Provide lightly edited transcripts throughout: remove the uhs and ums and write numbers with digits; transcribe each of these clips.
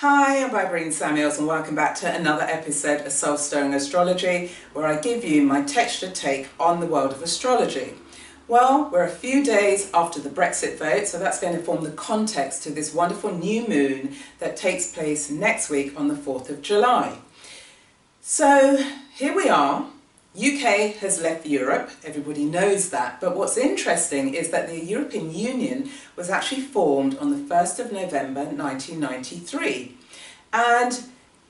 Hi, I'm Bybreen Samuels and welcome back to another episode of Soul Stirring Astrology, where I give you my textured take on the world of astrology. Well, we're a few days after the Brexit vote, so that's going to form the context to this wonderful new moon that takes place next week on the 4th of July. So here we are. UK has left Europe, everybody knows that, but what's interesting is that the European Union was actually formed on the 1st of November 1993, and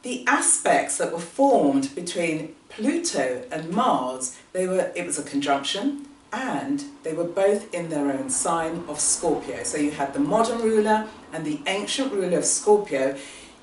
the aspects that were formed between Pluto and Mars, it was a conjunction, and they were both in their own sign of Scorpio. So you had the modern ruler and the ancient ruler of Scorpio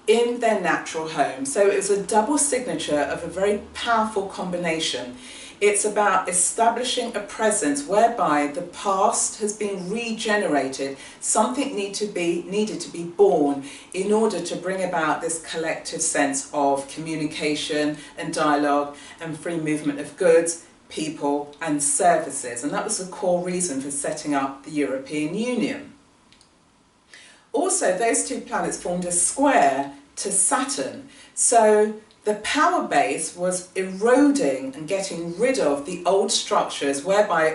in their natural home. So it was a double signature of a very powerful combination. It's about establishing a presence whereby the past has been regenerated. Something needed to be born in order to bring about this collective sense of communication and dialogue and free movement of goods, people and services. And that was the core reason for setting up the European Union. Also, those two planets formed a square to Saturn, so the power base was eroding and getting rid of the old structures whereby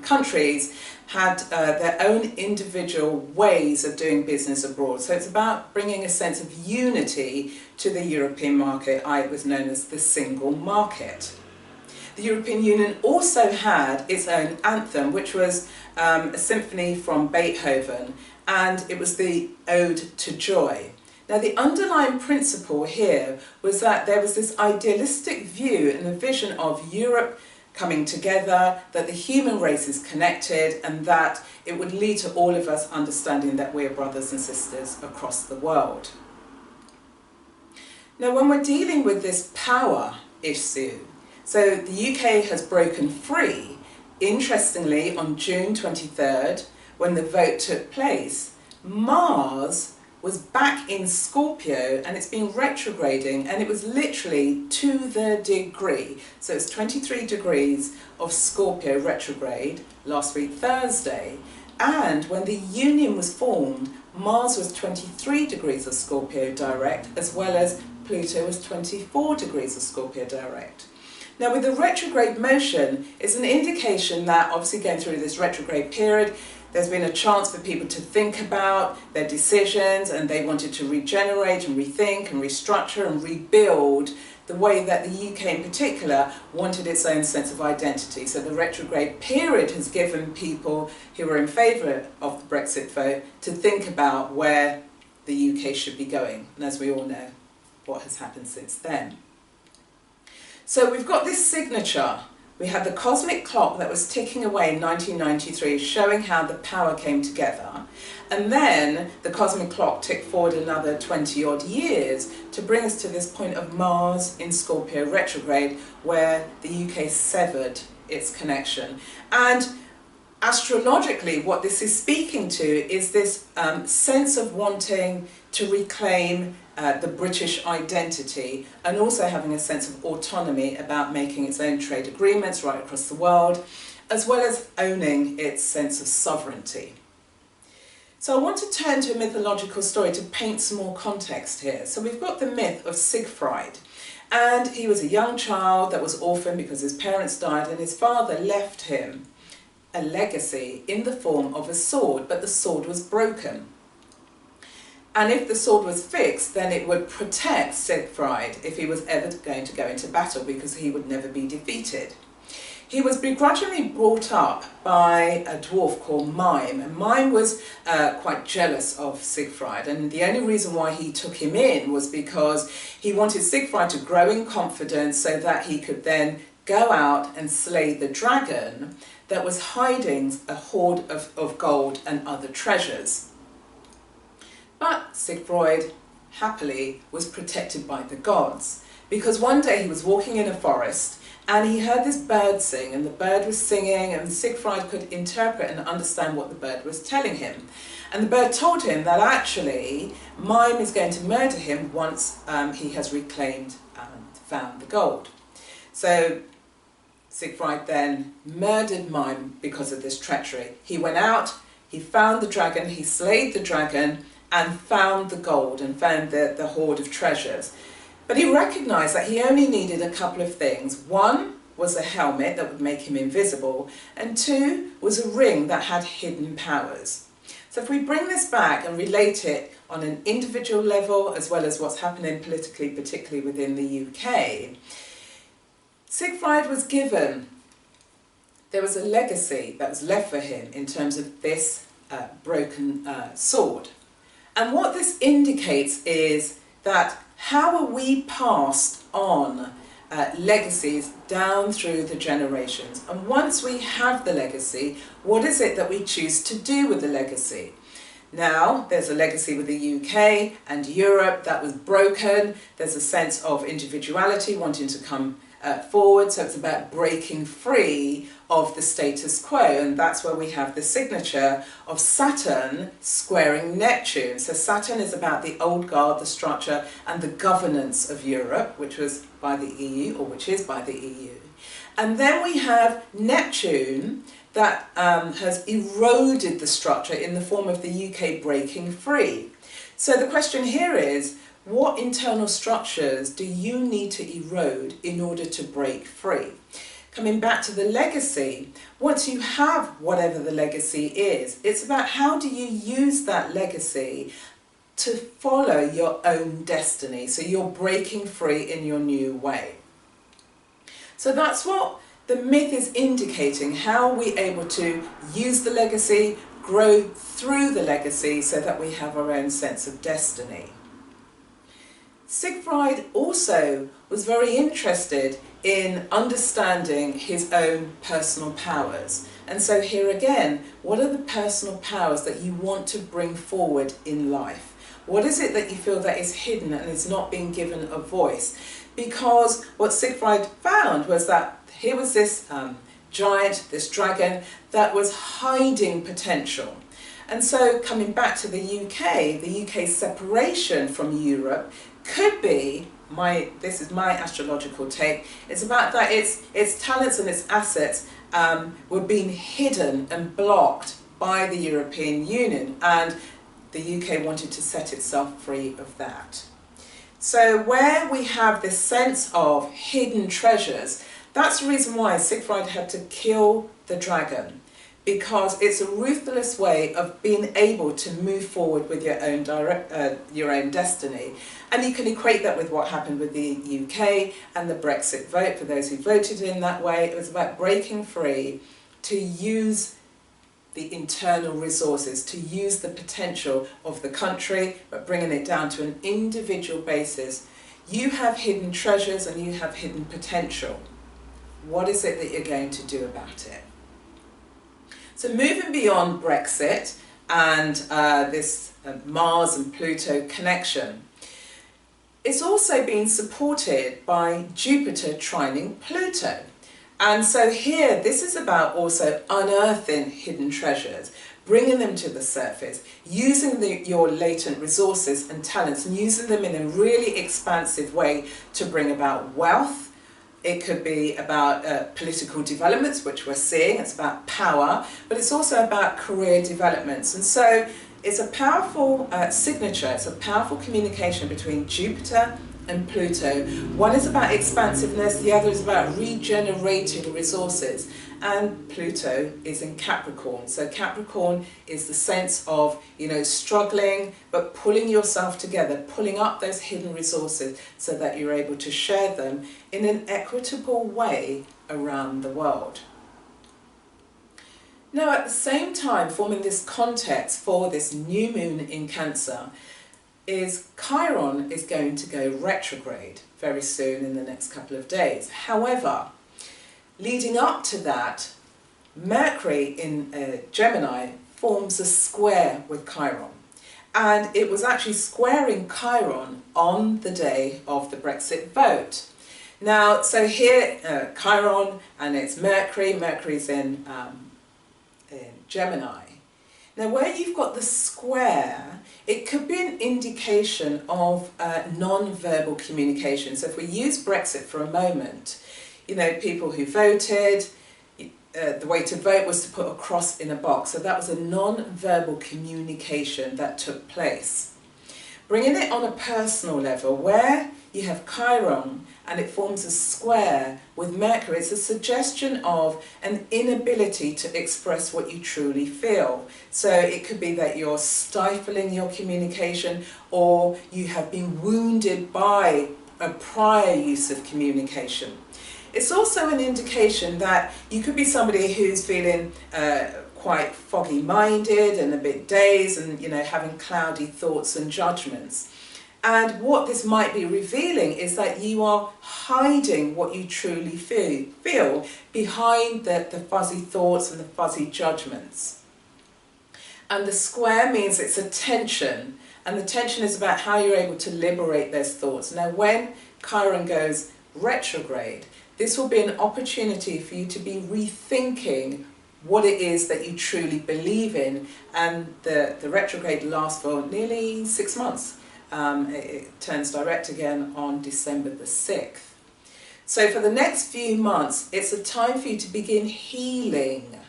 countries had their own individual ways of doing business abroad. So it's about bringing a sense of unity to the European market. It was known as the single market. The European Union also had its own anthem, which was a symphony from Beethoven, and it was the Ode to Joy. Now, the underlying principle here was that there was this idealistic view and a vision of Europe coming together, that the human race is connected, and that it would lead to all of us understanding that we're brothers and sisters across the world. Now, when we're dealing with this power issue, so the UK has broken free. Interestingly, on June 23rd, when the vote took place, Mars was back in Scorpio and it's been retrograding, and it was literally to the degree. So it's 23 degrees of Scorpio retrograde last week Thursday, and when the union was formed, Mars was 23 degrees of Scorpio direct, as well as Pluto was 24 degrees of Scorpio direct. Now, with the retrograde motion, it's an indication that obviously going through this retrograde period, there's been a chance for people to think about their decisions, and they wanted to regenerate and rethink and restructure and rebuild the way that the UK in particular wanted its own sense of identity. So the retrograde period has given people who are in favour of the Brexit vote to think about where the UK should be going. And as we all know, what has happened since then. So we've got this signature. We had the cosmic clock that was ticking away in 1993, showing how the power came together. And then the cosmic clock ticked forward another 20 odd years to bring us to this point of Mars in Scorpio retrograde, where the UK severed its connection. And astrologically, what this is speaking to is this sense of wanting to reclaim the British identity, and also having a sense of autonomy about making its own trade agreements right across the world, as well as owning its sense of sovereignty. So I want to turn to a mythological story to paint some more context here. So we've got the myth of Siegfried, and he was a young child that was orphaned because his parents died, and his father left him a legacy in the form of a sword, but the sword was broken. And if the sword was fixed, then it would protect Siegfried if he was ever going to go into battle, because he would never be defeated. He was begrudgingly brought up by a dwarf called Mime, and Mime was quite jealous of Siegfried, and the only reason why he took him in was because he wanted Siegfried to grow in confidence so that he could then go out and slay the dragon that was hiding a hoard of gold and other treasures. But Siegfried, happily, was protected by the gods, because one day he was walking in a forest and he heard this bird sing, and the bird was singing, and Siegfried could interpret and understand what the bird was telling him. And the bird told him that actually Mime is going to murder him once he has reclaimed and found the gold. So Siegfried then murdered Mime because of this treachery. He went out, he found the dragon, he slayed the dragon, and found the gold and found the hoard of treasures. But he recognised that he only needed a couple of things. One was a helmet that would make him invisible, and two was a ring that had hidden powers. So if we bring this back and relate it on an individual level as well as what's happening politically, particularly within the UK, Siegfried was given, there was a legacy that was left for him in terms of this broken sword. And what this indicates is that how are we passed on legacies down through the generations, and once we have the legacy, what is it that we choose to do with the legacy? Now there's a legacy with the UK and Europe that was broken. There's a sense of individuality wanting to come forward, so it's about breaking free of the status quo, and that's where we have the signature of Saturn squaring Neptune. So Saturn is about the old guard, the structure and the governance of Europe, which was by the EU, or which is by the EU. And then we have Neptune that has eroded the structure in the form of the UK breaking free. So the question here is, what internal structures do you need to erode in order to break free? Coming back to the legacy, once you have whatever the legacy is, it's about how do you use that legacy to follow your own destiny. So you're breaking free in your new way. So that's what the myth is indicating. How are we able to use the legacy, grow through the legacy so that we have our own sense of destiny? Siegfried also was very interested in understanding his own personal powers. And so here again, what are the personal powers that you want to bring forward in life? What is it that you feel that is hidden and is not being given a voice? Because what Siegfried found was that here was this giant, this dragon, that was hiding potential. And so coming back to the UK's separation from Europe could be, this is my astrological take, it's about that its talents and its assets were being hidden and blocked by the European Union, and the UK wanted to set itself free of that. So where we have this sense of hidden treasures, that's the reason why Siegfried had to kill the dragon, because it's a ruthless way of being able to move forward with your own destiny. And you can equate that with what happened with the UK and the Brexit vote. For those who voted in that way, it was about breaking free to use the internal resources, to use the potential of the country, but bringing it down to an individual basis. You have hidden treasures and you have hidden potential. What is it that you're going to do about it? So moving beyond Brexit and this Mars and Pluto connection, it's also been supported by Jupiter trining Pluto. And so here, this is about also unearthing hidden treasures, bringing them to the surface, using your latent resources and talents, and using them in a really expansive way to bring about wealth. It could be about political developments, which we're seeing. It's about power, but it's also about career developments. And so it's a powerful signature, it's a powerful communication between Jupiter and Pluto. One is about expansiveness, the other is about regenerating resources. And Pluto is in Capricorn. So Capricorn is the sense of, struggling, but pulling yourself together, pulling up those hidden resources so that you're able to share them in an equitable way around the world. Now, at the same time, forming this context for this new moon in Cancer, is Chiron is going to go retrograde very soon in the next couple of days. However, leading up to that, Mercury in Gemini forms a square with Chiron. And it was actually squaring Chiron on the day of the Brexit vote. Now, so here, Chiron and it's Mercury. Mercury's in Gemini. Now, where you've got the square, it could be an indication of non-verbal communication. So if we use Brexit for a moment, people who voted, the way to vote was to put a cross in a box. So that was a non-verbal communication that took place. Bringing it on a personal level, where you have Chiron and it forms a square with Mercury, it's a suggestion of an inability to express what you truly feel. So it could be that you're stifling your communication, or you have been wounded by a prior use of communication. It's also an indication that you could be somebody who's feeling quite foggy-minded and a bit dazed, and having cloudy thoughts and judgments. And what this might be revealing is that you are hiding what you truly feel behind the fuzzy thoughts and the fuzzy judgments. And the square means it's a tension, and the tension is about how you're able to liberate those thoughts. Now, when Chiron goes retrograde, this will be an opportunity for you to be rethinking what it is that you truly believe in, and the retrograde lasts for nearly 6 months. It turns direct again on December the 6th. So for the next few months, it's a time for you to begin healing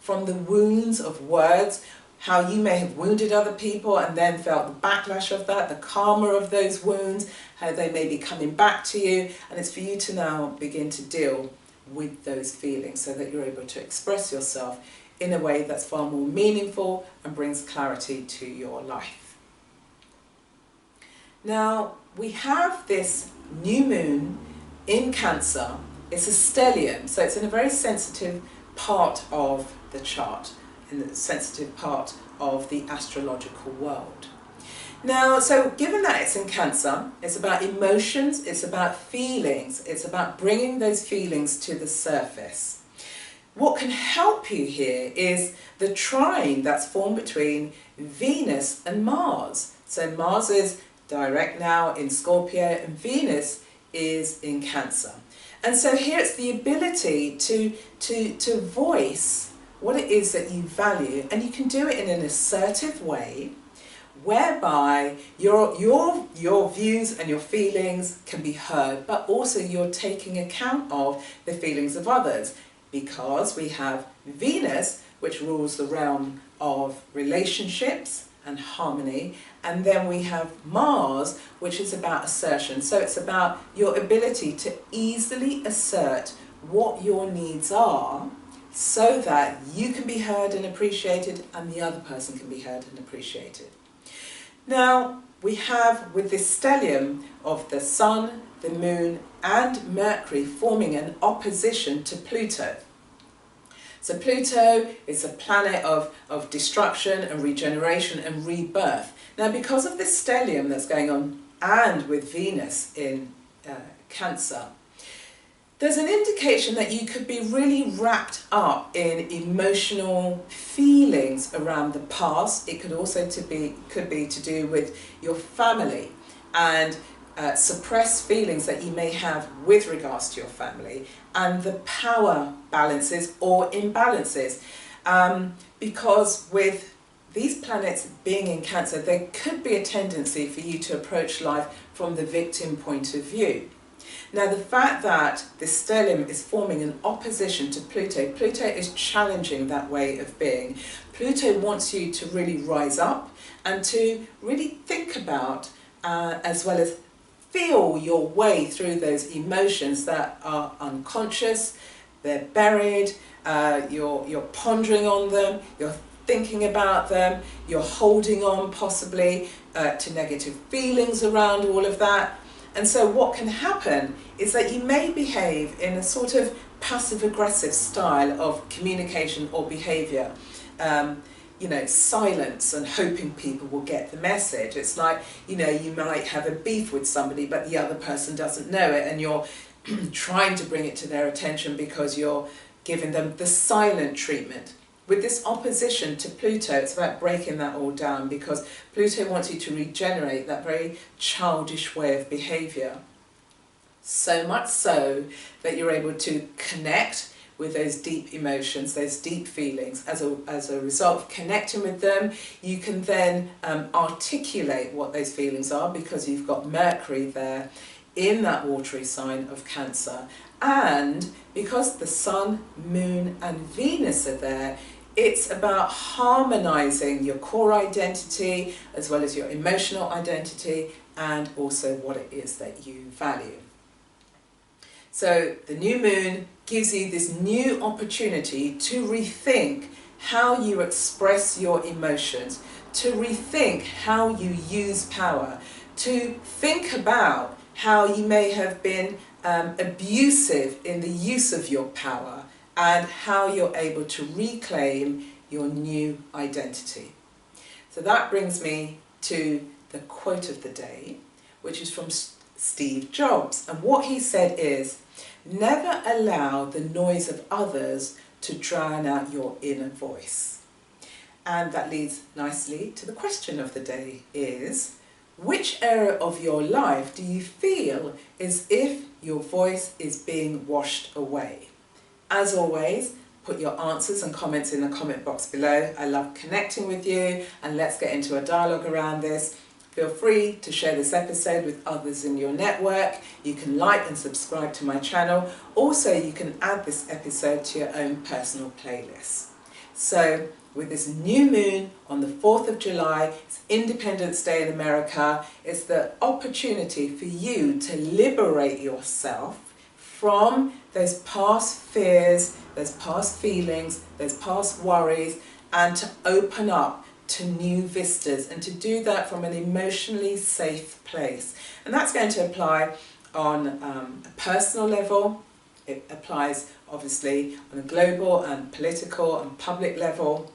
from the wounds of words, how you may have wounded other people and then felt the backlash of that, the karma of those wounds, how they may be coming back to you, and it's for you to now begin to deal with those feelings so that you're able to express yourself in a way that's far more meaningful and brings clarity to your life. Now, we have this new moon in Cancer. It's a stellium, so it's in a very sensitive part of the chart, in the sensitive part of the astrological world. Now, so given that it's in Cancer, it's about emotions, it's about feelings, it's about bringing those feelings to the surface. What can help you here is the trine that's formed between Venus and Mars. So Mars is direct now in Scorpio and Venus is in Cancer. And so here it's the ability to voice what it is that you value, and you can do it in an assertive way whereby your views and your feelings can be heard, but also you're taking account of the feelings of others, because we have Venus, which rules the realm of relationships and harmony, and then we have Mars, which is about assertion. So it's about your ability to easily assert what your needs are so that you can be heard and appreciated and the other person can be heard and appreciated. Now, we have with this stellium of the Sun, the Moon and Mercury forming an opposition to Pluto. So Pluto is a planet of destruction and regeneration and rebirth. Now, because of this stellium that's going on, and with Venus in Cancer, there's an indication that you could be really wrapped up in emotional feelings around the past. It could also could be to do with your family and suppressed feelings that you may have with regards to your family, and the power balances or imbalances. Because with these planets being in Cancer, there could be a tendency for you to approach life from the victim point of view. Now, the fact that the stellium is forming an opposition to Pluto, Pluto is challenging that way of being. Pluto wants you to really rise up and to really think about, as well as feel your way through those emotions that are unconscious, they're buried, you're pondering on them, you're thinking about them, you're holding on possibly to negative feelings around all of that. And so what can happen is that you may behave in a sort of passive-aggressive style of communication or behaviour. Silence and hoping people will get the message. It's like, you might have a beef with somebody, but the other person doesn't know it, and you're trying to bring it to their attention because you're giving them the silent treatment. With this opposition to Pluto, it's about breaking that all down, because Pluto wants you to regenerate that very childish way of behaviour. So much so that you're able to connect with those deep emotions, those deep feelings. As a result of connecting with them, you can then articulate what those feelings are, because you've got Mercury there in that watery sign of Cancer. And because the Sun, Moon and Venus are there, it's about harmonising your core identity as well as your emotional identity and also what it is that you value. So the new moon gives you this new opportunity to rethink how you express your emotions, to rethink how you use power, to think about how you may have been abusive in the use of your power and how you're able to reclaim your new identity. So that brings me to the quote of the day, which is from Steve Jobs. And what he said is, "Never allow the noise of others to drown out your inner voice." And that leads nicely to the question of the day is, which area of your life do you feel as if your voice is being washed away? As always, put your answers and comments in the comment box below. I love connecting with you and let's get into a dialogue around this. Feel free to share this episode with others in your network. You can like and subscribe to my channel. Also, you can add this episode to your own personal playlist. So, with this new moon on the 4th of July, it's Independence Day in America, it's the opportunity for you to liberate yourself from those past fears, those past feelings, those past worries, and to open up to new vistas, and to do that from an emotionally safe place. And that's going to apply on a personal level. It applies obviously on a global and political and public level,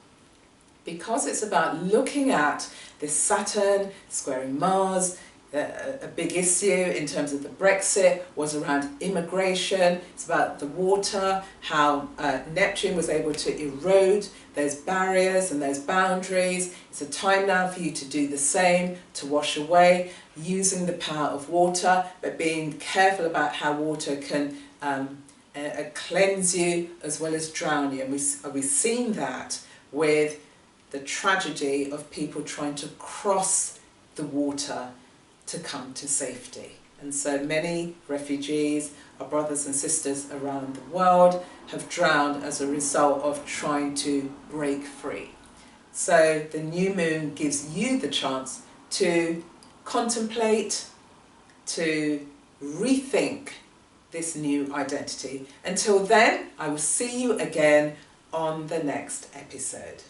because it's about looking at this Saturn squaring Mars. A big issue in terms of the Brexit was around immigration. It's about the water, how Neptune was able to erode those barriers and those boundaries. It's a time now for you to do the same, to wash away, using the power of water, but being careful about how water can cleanse you as well as drown you. And we've seen that with the tragedy of people trying to cross the water to come to safety. And so many refugees, our brothers and sisters around the world, have drowned as a result of trying to break free. So the new moon gives you the chance to contemplate, to rethink this new identity. Until then, I will see you again on the next episode.